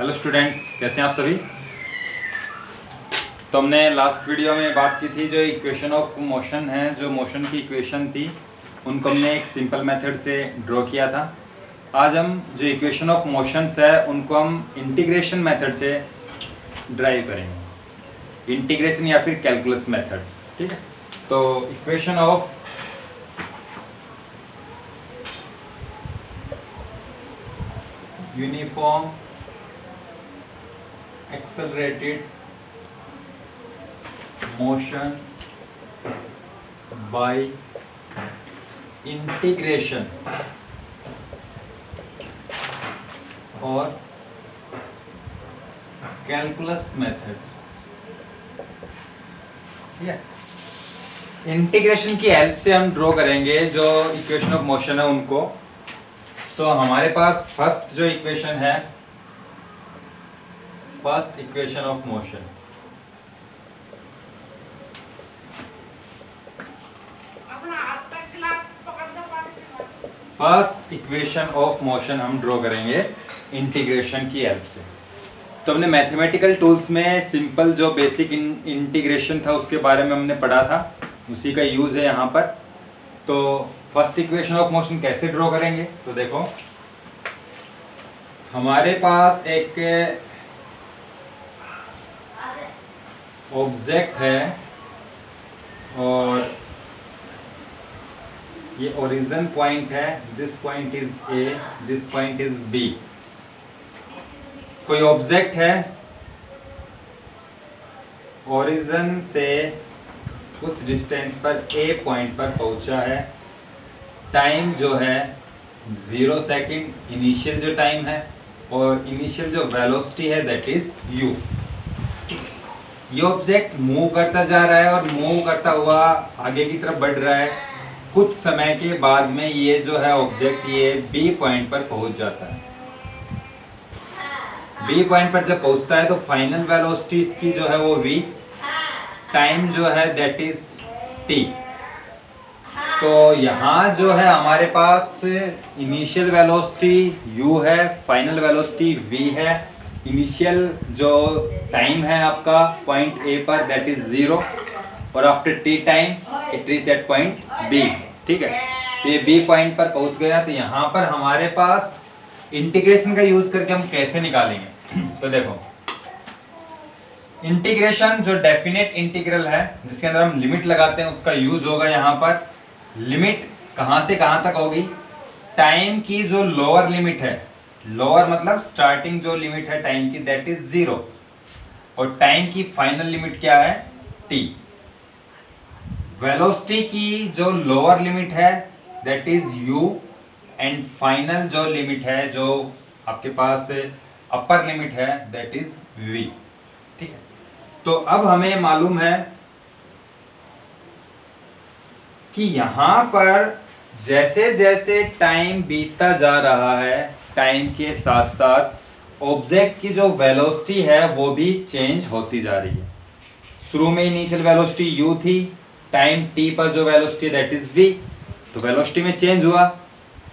Hello students, कैसे हैं आप सभी। तो हमने लास्ट वीडियो में बात की थी, जो इक्वेशन ऑफ मोशन है, जो मोशन की इक्वेशन थी, उनको हमने एक सिंपल मेथड से ड्रॉ किया था। आज हम जो इक्वेशन ऑफ मोशंस है उनको हम इंटीग्रेशन मेथड से ड्राइव करेंगे, इंटीग्रेशन या फिर कैलकुलस मेथड। ठीक है, तो equation of uniform accelerated motion by integration और कैलकुलस मेथड। ठीक है, इंटीग्रेशन की हेल्प से हम ड्रॉ करेंगे जो इक्वेशन ऑफ मोशन है उनको। तो हमारे पास फर्स्ट जो इक्वेशन है, first equation of motion, first equation of motion हम ड्रॉ करेंगे इंटीग्रेशन की हेल्प से। तो हमने मैथमेटिकल टूल्स में सिंपल जो बेसिक इंटीग्रेशन था उसके बारे में हमने पढ़ा था, उसी का यूज है यहाँ पर। तो फर्स्ट इक्वेशन ऑफ मोशन कैसे ड्रॉ करेंगे, तो देखो हमारे पास एक ऑब्जेक्ट है और ये ओरिजिन पॉइंट है, this point is A, this point is B. कोई ऑब्जेक्ट है, ओरिजिन से उस डिस्टेंस पर ए पॉइंट पर पहुंचा है। टाइम जो है 0 सेकेंड इनिशियल जो टाइम है, और इनिशियल जो वेलोसिटी है दैट इज u। ये ऑब्जेक्ट मूव करता जा रहा है और मूव करता हुआ आगे की तरफ बढ़ रहा है। कुछ समय के बाद में ये जो है ऑब्जेक्ट ये बी पॉइंट पर पहुंच जाता है। बी पॉइंट पर जब पहुंचता है तो फाइनल वेलोसिटी इसकी जो है वो v, टाइम जो है दैट इज t। तो यहाँ जो है हमारे पास इनिशियल वेलोसिटी u है, फाइनल वेलोसिटी v है। इनिशियल जो टाइम है आपका पॉइंट ए पर दैट इज 0, और after t time it reach at point B. ठीक है, तो ये बी पॉइंट पर पहुंच गया। तो यहाँ पर हमारे पास इंटीग्रेशन का यूज करके हम कैसे निकालेंगे, तो देखो इंटीग्रेशन जो डेफिनेट इंटीग्रल है जिसके अंदर हम लिमिट लगाते हैं उसका यूज होगा। यहाँ पर लिमिट कहाँ से कहाँ तक होगी, टाइम की जो लोअर लिमिट है, लोअर मतलब स्टार्टिंग जो लिमिट है टाइम की दैट इज 0, और टाइम की फाइनल लिमिट क्या है t। वेलोसिटी की जो लोअर लिमिट है that is u, and final जो लिमिट है, जो आपके पास अपर लिमिट है दैट इज v। ठीक है, तो अब हमें मालूम है कि यहाँ पर जैसे जैसे टाइम बीतता जा रहा है, टाइम के साथ साथ ऑब्जेक्ट की जो वेलोसिटी है वो भी चेंज होती जा रही है। शुरू में इनिशियल वेलोसिटी u थी, टाइम t पर जो वेलोसिटी दैट इज v। तो वेलोसिटी में चेंज हुआ,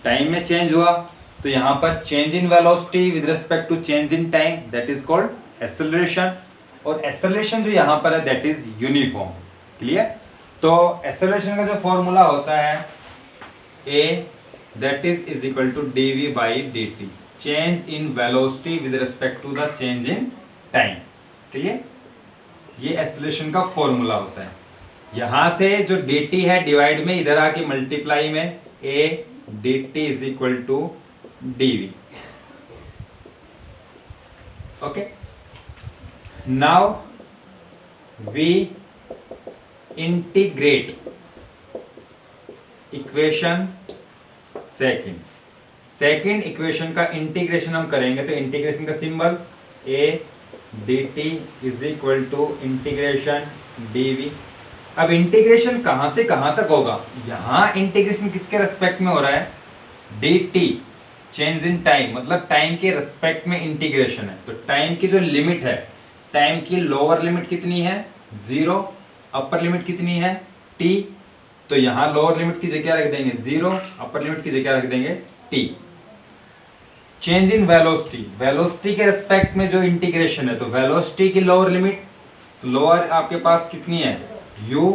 टाइम में चेंज हुआ, तो यहाँ पर change in velocity with respect to change in time that is called acceleration. और एक्सेलरेशन जो यहाँ पर है दैट इज यूनिफॉर्म। क्लियर। तो एक्सेलरेशन का जो फॉर्मूला होता है a that is equal to dv by dt, change in velocity with respect to the change in time। ठीक है, ये एक्सेलरेशन का फॉर्मूला होता है। यहाँ से जो dt है डिवाइड में इधर आके मल्टीप्लाई में a dt is equal to dv। Okay, now we integrate equation second equation का इंटीग्रेशन हम करेंगे। तो इंटीग्रेशन का symbol a dt is equal to integration dv। अब इंटीग्रेशन कहां से कहां तक होगा, यहाँ इंटीग्रेशन किसके रेस्पेक्ट में हो रहा है, dt चेंज इन टाइम, मतलब टाइम के रेस्पेक्ट में इंटीग्रेशन है। तो टाइम की जो लिमिट है, टाइम की लोअर लिमिट कितनी है 0, अपर लिमिट कितनी है t। तो यहाँ लोअर लिमिट की जगह रख देंगे 0, अपर लिमिट की जगह रख देंगे t। Change in velocity, velocity के रिस्पेक्ट में जो इंटीग्रेशन है, तो वेलोसिटी की लोअर लिमिट, लोअर आपके पास कितनी है u,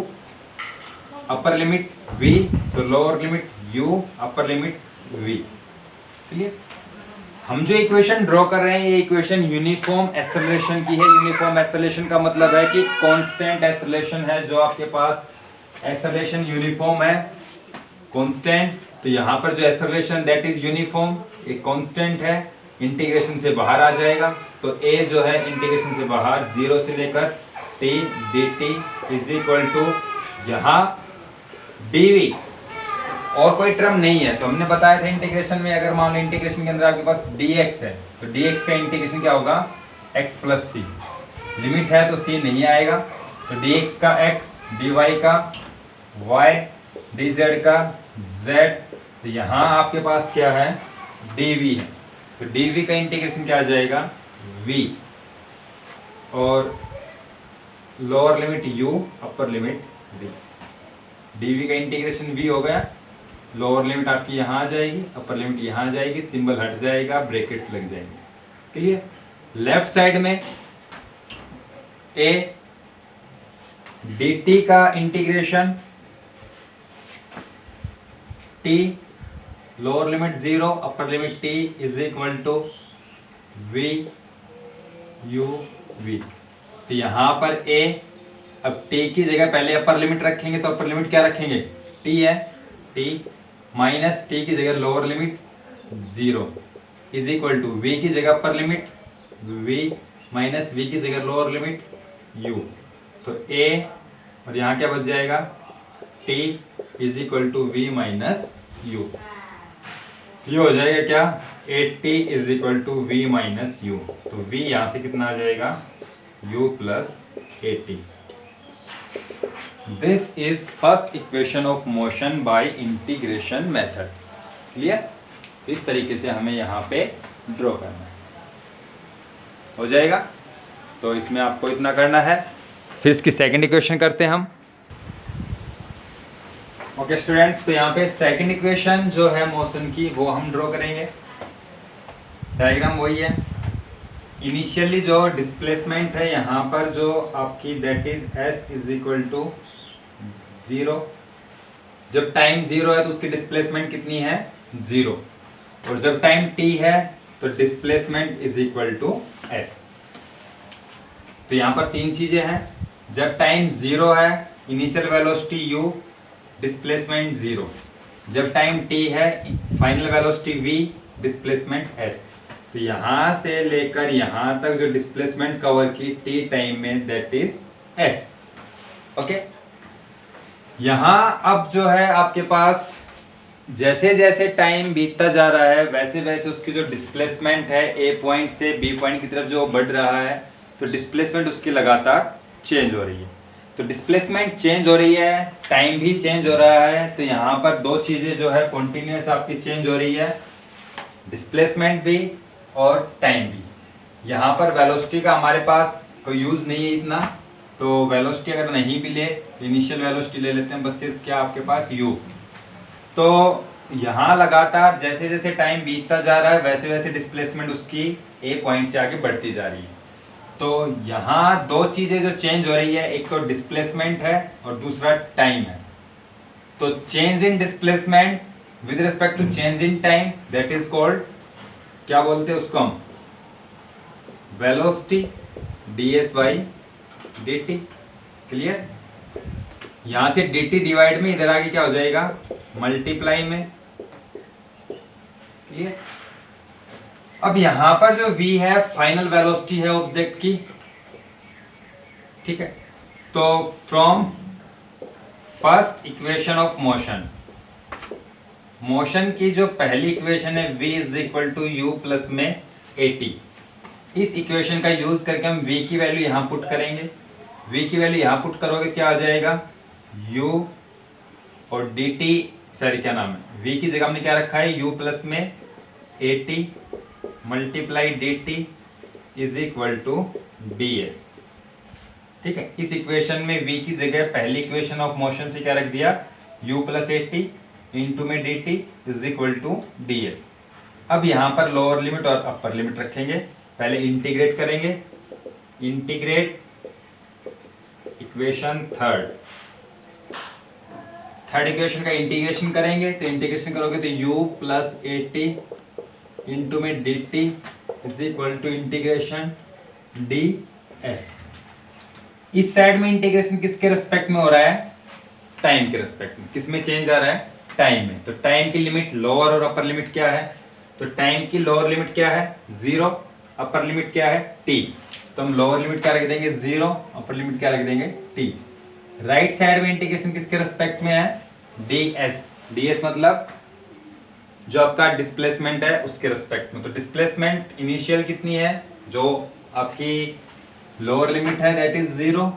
अपर लिमिट v, तो लोअर लिमिट u, अपर लिमिट v। क्लियर? हम जो इक्वेशन ड्रॉ कर रहे हैं ये इक्वेशन यूनिफॉर्म एक्सेलरेशन की है। यूनिफॉर्म एक्सेलरेशन का मतलब है कि कांस्टेंट एक्सेलरेशन है, जो आपके पास एक्सेलरेशन यूनिफॉर्म है, कांस्टेंट। तो यहाँ पर जो एक्सेलरेशन दैट इज यूनिफॉर्म, एक कांस्टेंट है, इंटीग्रेशन से बाहर आ जाएगा। तो a जो है इंटीग्रेशन से बाहर 0 से लेकर t dt is equal to यहाँ dv, और कोई टर्म नहीं है। तो हमने बताया था इंटीग्रेशन में, अगर मान लो इंटीग्रेशन के अंदर आपके पास dx है, तो dx का इंटीग्रेशन क्या होगा x प्लस सी, लिमिट है तो c नहीं आएगा, तो dx का x, dy का y, dz का z, तो यहाँ आपके पास क्या है dv है, तो dv का इंटीग्रेशन क्या आ जाएगा v, और लोअर लिमिट u, अपर लिमिट v। dv का इंटीग्रेशन v हो गया, लोअर लिमिट आपकी यहाँ आ जाएगी, अपर लिमिट यहाँ आ जाएगी, सिंबल हट जाएगा, ब्रैकेट्स लग जाएंगे। क्लियर? लेफ्ट साइड में a dt का integration t, lower limit 0, upper limit t is equal to v u v। तो यहाँ पर a, अब t की जगह पहले अपर लिमिट रखेंगे, तो अपर लिमिट क्या रखेंगे t है, t माइनस t की जगह lower limit 0 is equal to v की जगह upper limit v minus v की जगह लोअर लिमिट u। तो a और यहाँ क्या बच जाएगा t is equal to v minus u। ये हो जाएगा क्या 8t is equal to v minus u। तो v यहाँ से कितना आ जाएगा u plus 8t। This is first equation of motion by integration method. Clear? इस तरीके से हमें यहाँ पे ड्रॉ करना है, हो जाएगा। तो इसमें आपको इतना करना है। फिर इसकी सेकंड इक्वेशन करते हैं हम। ओके स्टूडेंट्स, तो यहाँ पे सेकंड इक्वेशन जो है मोशन की वो हम ड्रॉ करेंगे। डायग्राम वही है। इनिशियली जो डिस्प्लेसमेंट है यहाँ पर जो आपकी that is s is equal to 0। जब टाइम 0 है तो उसकी डिस्प्लेसमेंट कितनी है 0, और जब टाइम t है तो displacement is equal to s। तो यहाँ पर तीन चीजें हैं। जब टाइम 0 है इनिशियल वेलोसिटी u, डिस्प्लेसमेंट 0। जब टाइम t है final velocity v, displacement s। तो यहाँ से लेकर यहाँ तक जो डिस्प्लेसमेंट कवर की t टाइम में दैट इज s। ओके, यहाँ अब जो है आपके पास जैसे जैसे टाइम बीतता जा रहा है वैसे वैसे उसकी जो डिस्प्लेसमेंट है a पॉइंट से b पॉइंट की तरफ जो बढ़ रहा है, तो डिस्प्लेसमेंट उसकी लगातार चेंज हो रही है। तो डिस्प्लेसमेंट चेंज हो रही है, टाइम भी चेंज हो रहा है। तो यहाँ पर दो चीज़ें जो है कॉन्टिन्यूस आपकी चेंज हो रही है, डिस्प्लेसमेंट भी और टाइम भी। यहाँ पर वेलोसिटी का हमारे पास कोई यूज़ नहीं है इतना, तो वेलोसिटी अगर नहीं भी ले, इनिशियल वेलोसिटी ले लेते हैं बस, सिर्फ क्या आपके पास u। तो यहाँ लगातार जैसे जैसे टाइम बीतता जा रहा है वैसे वैसे डिस्प्लेसमेंट उसकी a पॉइंट से आगे बढ़ती जा रही है। तो यहाँ दो चीज़ें जो चेंज हो रही है, एक तो डिस्प्लेसमेंट है और दूसरा टाइम है। तो change in displacement with respect to change in time that is called, क्या बोलते हैं उसको हम, velocity ds by dt। Clear? यहाँ से dt डिवाइड में इधर आगे क्या हो जाएगा मल्टीप्लाई में। क्लियर? अब यहाँ पर जो v है फाइनल वेलोसिटी है ऑब्जेक्ट की। ठीक है, तो from first equation of motion, motion की जो पहली इक्वेशन है v is equal to u plus में at, इस इक्वेशन का यूज करके हम v की वैल्यू यहाँ पुट करेंगे। v की वैल्यू यहाँ पुट करोगे क्या आ जाएगा u और dt, सॉरी क्या नाम है, v की जगह हमने क्या रखा है u प्लस में at multiply dt is equal to ds। ठीक है, इस इक्वेशन में v की जगह पहली इक्वेशन ऑफ मोशन से क्या रख दिया u प्लस at इंटू में dt is equal to ds। अब यहाँ पर लोअर लिमिट और अपर लिमिट रखेंगे। पहले इंटीग्रेट करेंगे, इंटीग्रेट इक्वेशन थर्ड इक्वेशन का इंटीग्रेशन करेंगे। तो इंटीग्रेशन करोगे तो u plus a t into में d t is equal to integration d s. इस साइड में इंटीग्रेशन किसके रेस्पेक्ट में हो रहा है? टाइम के रेस्पेक्ट में। किस में चेंज आ रहा है? टाइम में। तो टाइम की लिमिट लोअर और अपर लिमिट क्या है? तो टाइम की लोअर लिमिट क्या है? 0, अपर लिमिट क्या है? t। तो हम लोअर लिमिट क्या रख देंगे? 0, अपर लिमिट क्या रख देंगे? t। राइट साइड में इंटीग्रेशन किसके रेस्पेक्ट में है? ds। ds मतलब जो आपका डिस्प्लेसमेंट है उसके रेस्पेक्ट में। तो डिस्प्लेसमेंट इनिशियल कितनी है? जो आपकी लोअर लिमिट है दैट इज 0,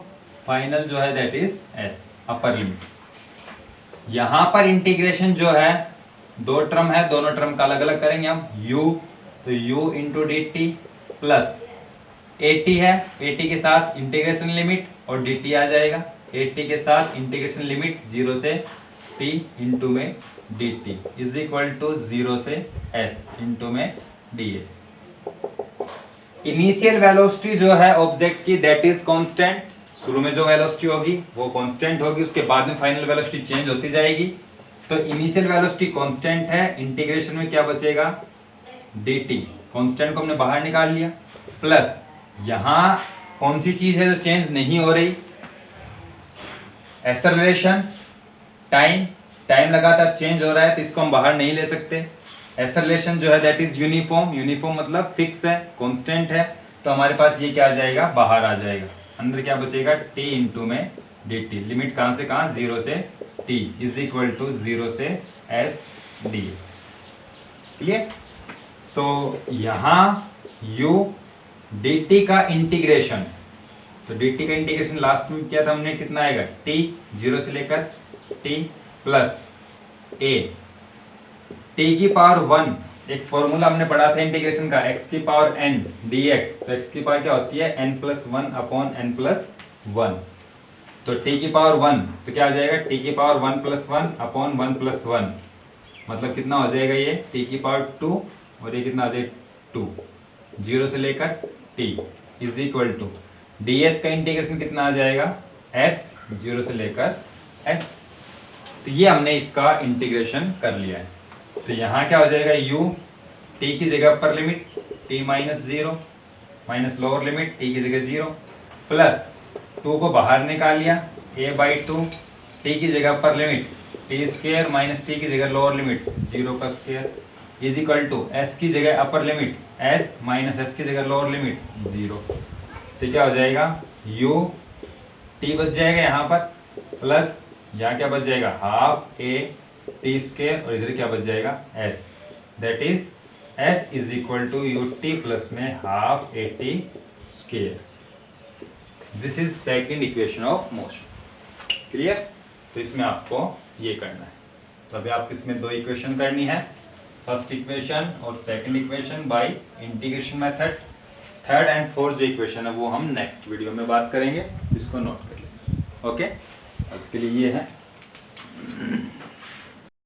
फाइनल जो है that is s, upper limit. यहां पर इंटीग्रेशन जो है, दो टर्म है, दोनों टर्म का अलग अलग करेंगे हम। u, तो u into D T plus a T है, ए टी के साथ इंटीग्रेशन लिमिट और डी टी आ जाएगा। ए टी के साथ इंटीग्रेशन लिमिट 0 से t इंटू में d t is equal to 0 से s इंटू में डी एस। इनिशियल वेलोसिटी जो है ऑब्जेक्ट की दैट इज कांस्टेंट। शुरू में जो वेलोसिटी होगी वो कांस्टेंट होगी, उसके बाद में फाइनल वेलोसिटी चेंज होती जाएगी। तो इनिशियल वेलोसिटी कांस्टेंट है, इंटीग्रेशन में क्या बचेगा? dt। कांस्टेंट को हमने बाहर निकाल लिया, प्लस यहाँ कौन सी चीज है जो चेंज नहीं हो रही? Acceleration, time. टाइम लगातार चेंज हो रहा है तो इसको हम बाहर नहीं ले सकते। एक्सेलरेशन जो है दैट इज यूनिफॉर्म। यूनिफॉर्म मतलब फिक्स है, कांस्टेंट है। तो हमारे पास ये क्या आ जाएगा? बाहर आ जाएगा। अंदर क्या बचेगा? t इंटू में डी टी। लिमिट कहाँ से कहाँ? 0 से t इज इक्वल टू 0 से s ds। क्लियर? तो यहाँ u dt का इंटीग्रेशन, तो dt का इंटीग्रेशन लास्ट में किया था हमने, कितना आएगा? t 0 से लेकर t प्लस a t की पावर 1। एक फॉर्मूला हमने पढ़ा था इंटीग्रेशन का, x की पावर n dx। तो x की पावर क्या होती है? n plus 1 upon n plus 1। तो t की पावर 1 तो क्या आ जाएगा? t की पावर 1 प्लस 1 अपॉन 1 प्लस 1, मतलब कितना हो जाएगा ये? t की पावर 2 और ये कितना आ जाएगा? 2। 0 से लेकर t is equal to ds का इंटीग्रेशन कितना आ जाएगा? s 0 से लेकर s। तो ये हमने इसका इंटीग्रेशन कर लिया है। तो यहाँ क्या हो जाएगा? u t की जगह upper limit t minus 0 minus lower limit t की जगह 0 प्लस 2 को बाहर निकाल लिया a बाई 2, t की जगह upper limit t square minus t की जगह लोअर लिमिट 0 का square is equal to s की जगह upper limit s minus s की जगह लोअर लिमिट 0। तो क्या हो जाएगा? u t बच जाएगा यहाँ पर, प्लस यहाँ क्या बच जाएगा? हाफ a टी स्क्वायर और इधर क्या बच जाएगा? s। That is s is equal to u t plus में half a t square. This is second equation of motion. Clear? तो इसमें आपको ये करना है। तो अभी आपको इसमें दो इक्वेशन करनी है, फर्स्ट इक्वेशन और second equation by integration method. Third and fourth जो इक्वेशन है वो हम नेक्स्ट वीडियो में बात करेंगे, इसको नोट कर लेंगे। ओके, इसके लिए ये है।